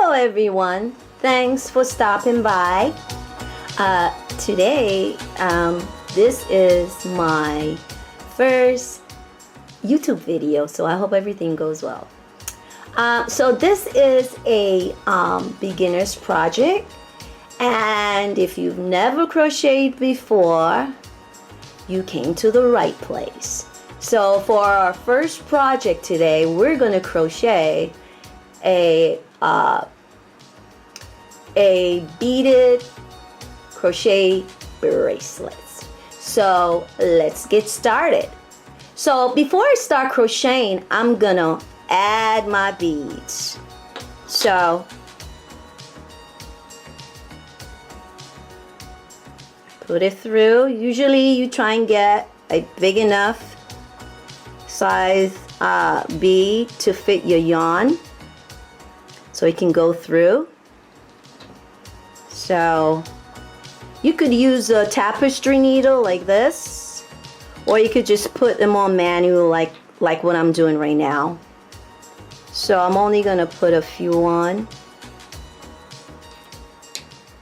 Hello everyone, thanks for stopping by. Today this is my first YouTube video, so I hope everything goes well. So this is a beginner's project, and if you've never crocheted before, you came to the right place. So for our first project today, we're going to crochet a beaded crochet bracelets. So let's get started. So before I start crocheting, I'm gonna add my beads. So put it through. Usually you try and get a big enough size bead to fit your yarn so it can go through. So you could use a tapestry needle like this, or you could just put them on manual like what I'm doing right now. So I'm only gonna put a few on.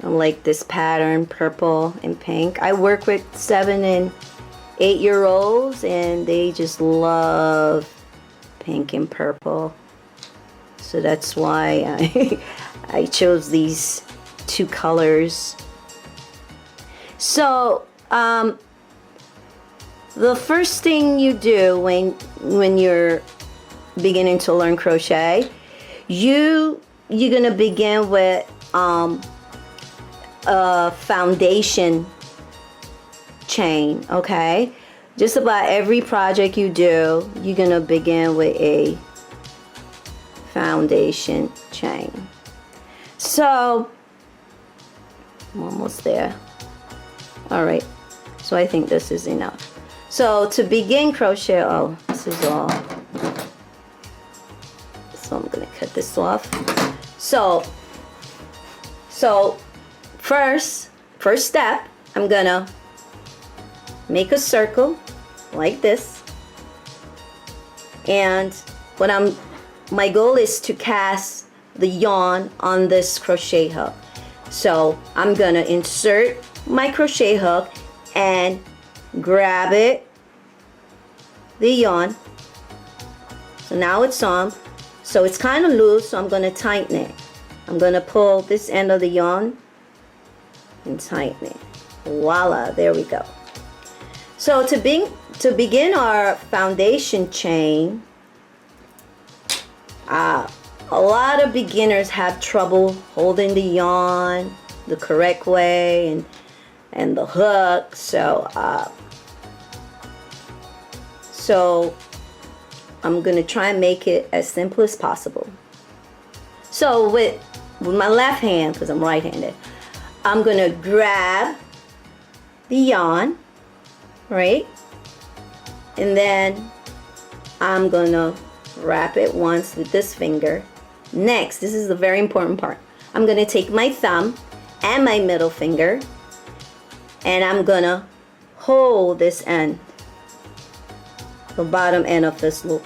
I like this pattern, purple and pink. I work with 7 and 8-year-olds and they just love pink and purple. So that's why I chose these two colors. So the first thing you do when you're beginning to learn crochet, you're gonna begin with a foundation chain. Okay, just about every project you do, you're gonna begin with a foundation chain. So I'm almost there. All right, so I think this is enough. So to begin crochet, oh, this is all. So I'm gonna cut this off. So first step, I'm gonna make a circle like this, and my goal is to cast the yarn on this crochet hook. So I'm gonna insert my crochet hook and grab the yarn. So now it's on. So it's kind of loose, so I'm gonna tighten it. I'm gonna pull this end of the yarn and tighten it. Voila, there we go. So to begin our foundation chain, a lot of beginners have trouble holding the yarn the correct way and the hook. So I'm gonna try and make it as simple as possible. So with my left hand, because I'm right-handed, I'm gonna grab the yarn, right? And then I'm gonna wrap it once with this finger. Next, this is the very important part. I'm gonna take my thumb and my middle finger, and I'm gonna hold this end, the bottom end of this loop.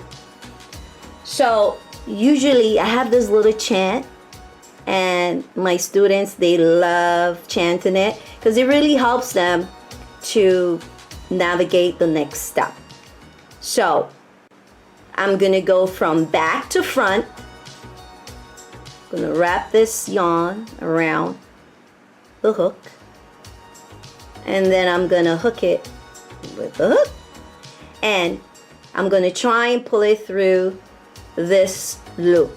So usually I have this little chant, and my students, they love chanting it because it really helps them to navigate the next step. So I'm gonna go from back to front. I'm gonna wrap this yarn around the hook, and then I'm gonna hook it with the hook, and I'm gonna try and pull it through this loop.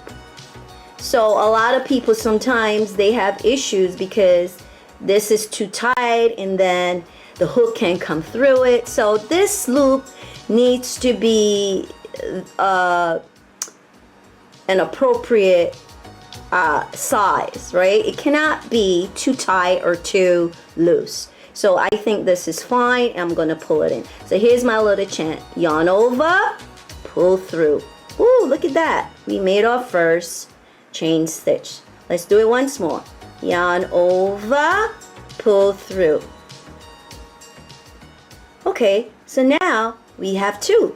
So a lot of people, sometimes they have issues because this is too tight and then the hook can come through it. So this loop needs to be an appropriate size, right? It cannot be too tight or too loose. So I think this is fine. I'm gonna pull it in. So here's my little chant: yarn over, pull through. Ooh, look at that. We made our first chain stitch. Let's do it once more. Yarn over, pull through. Okay, so now we have 2.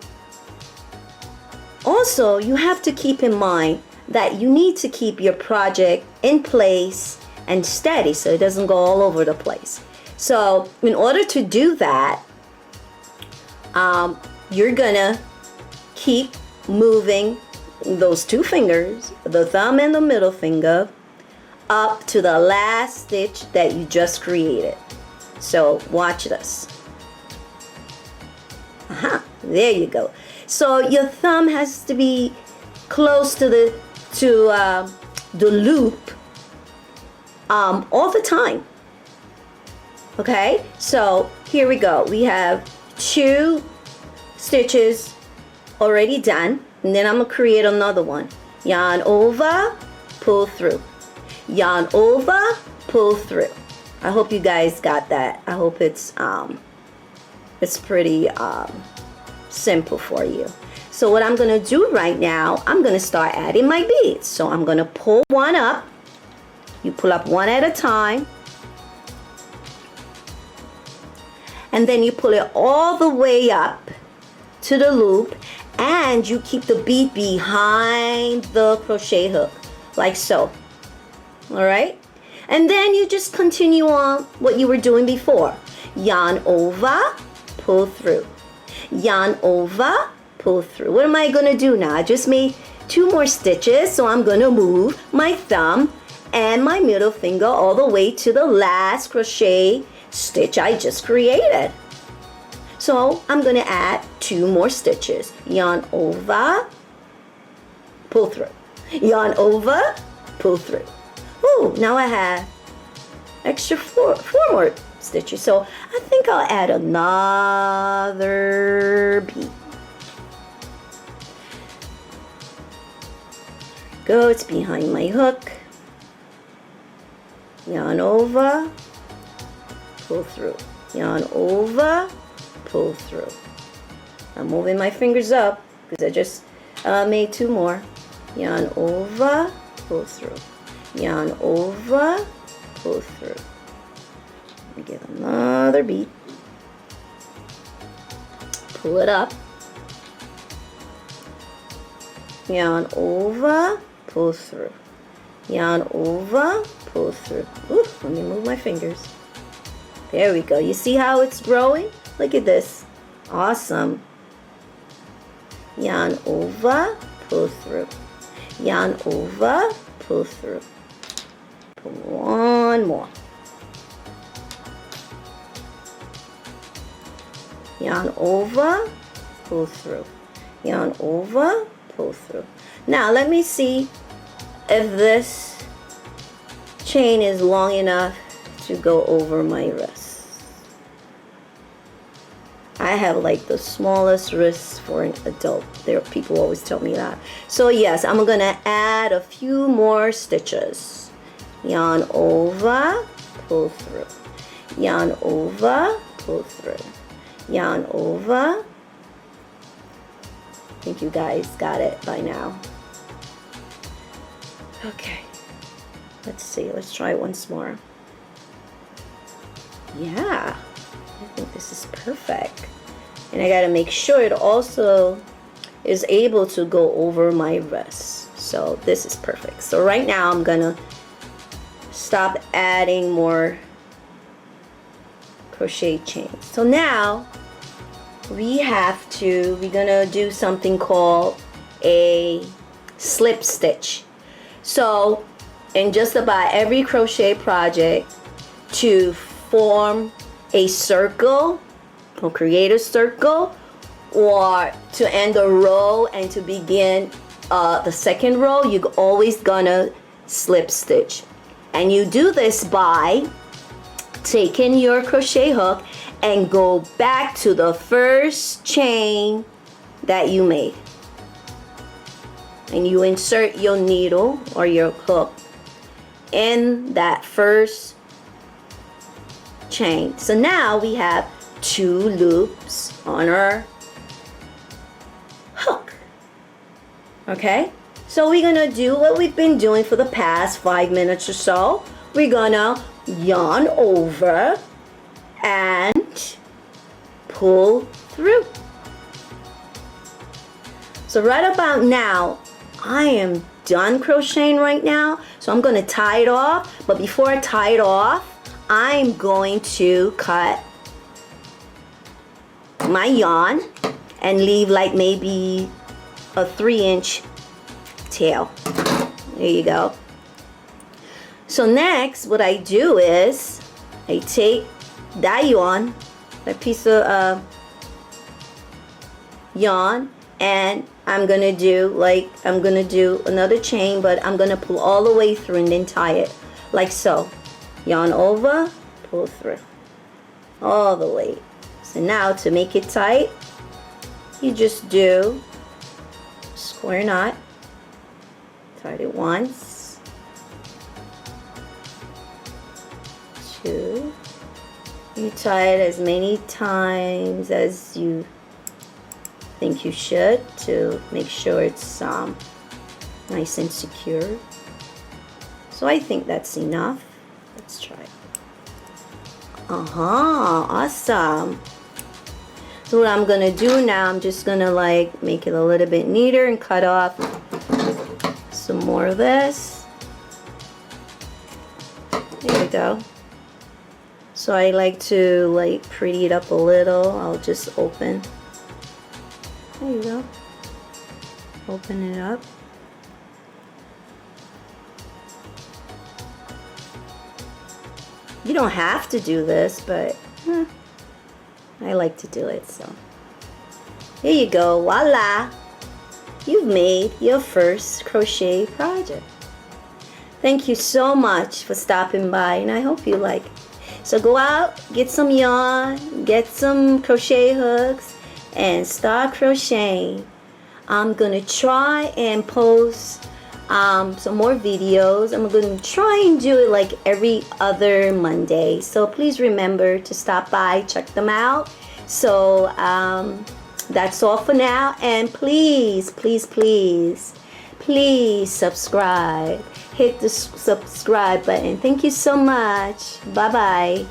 Also, you have to keep in mind that you need to keep your project in place and steady so it doesn't go all over the place. So in order to do that, you're gonna keep moving those two fingers, the thumb and the middle finger, up to the last stitch that you just created. So watch this. There you go. So your thumb has to be close to the loop all the time. Okay, so here we go. We have 2 stitches already done, and then I'm gonna create another one. Yarn over, pull through. Yarn over, pull through. I hope you guys got that. I hope it's pretty simple for you. So what I'm gonna do right now, I'm gonna start adding my beads. So I'm gonna pull one up. You pull up one at a time, and then you pull it all the way up to the loop, and you keep the bead behind the crochet hook, like so. All right, and then you just continue on what you were doing before. Yarn over, pull through. Yarn over, pull through. What am I gonna do now? I just made 2 more stitches, so I'm gonna move my thumb and my middle finger all the way to the last crochet stitch I just created. So I'm gonna add 2 more stitches. Yarn over, pull through. Yarn over, pull through. Ooh, now I have extra 4 more stitches. So I think I'll add another bead. Go, it's behind my hook. Yarn over, pull through. Yarn over, pull through. I'm moving my fingers up because I just made 2 more. Yarn over, pull through. Yarn over, pull through. Let me get another bead. Pull it up. Yarn over, pull through. Yarn over, pull through. Ooh, let me move my fingers. There we go. You see how it's growing? Look at this. Awesome. Yarn over, pull through. Yarn over, pull through. Pull one more. Yarn over, pull through. Yarn over, pull through. Now let me see if this chain is long enough to go over my wrist. I have like the smallest wrists for an adult. There, people always tell me that. So yes, I'm gonna add a few more stitches. Yarn over, pull through. Yarn over, pull through. Yarn over. I think you guys got it by now. Okay, let's see. Let's try it once more. Yeah, I think this is perfect. And I gotta make sure it also is able to go over my wrist. So this is perfect. So right now I'm gonna stop adding more crochet chains. So now we're gonna do something called a slip stitch. So in just about every crochet project, to form a circle or create a circle, or to end a row and to begin the second row, you're always gonna slip stitch. And you do this by taking your crochet hook and go back to the first chain that you made, and you insert your needle or your hook in that first chain. So now we have 2 loops on our hook. Okay, so we're gonna do what we've been doing for the past 5 minutes or so. We're gonna yarn over and pull through. So right about now, I am done crocheting right now, so I'm going to tie it off. But before I tie it off, I'm going to cut my yarn and leave like maybe a 3-inch tail. There you go. So next, what I do is I take that yarn, that piece of yarn, and I'm gonna do another chain, but I'm gonna pull all the way through and then tie it like so. Yarn over, pull through all the way. So now to make it tight, you just do square knot, tie it once, 2, you tie it as many times as you think you should to make sure it's nice and secure. So I think that's enough. Let's try it. Awesome. So what I'm gonna do now, I'm just gonna like make it a little bit neater and cut off some more of this. There we go. So I like to like pretty it up a little. I'll just open. There you go. Open it up. You don't have to do this, but I like to do it, so. Here you go, voila! You've made your first crochet project. Thank you so much for stopping by, and I hope you like it. So go out, get some yarn, get some crochet hooks, and start crocheting. I'm gonna try and post some more videos. I'm gonna try and do it like every other Monday, so please remember to stop by, check them out. So that's all for now, and please subscribe. Hit the subscribe button. Thank you so much. Bye bye.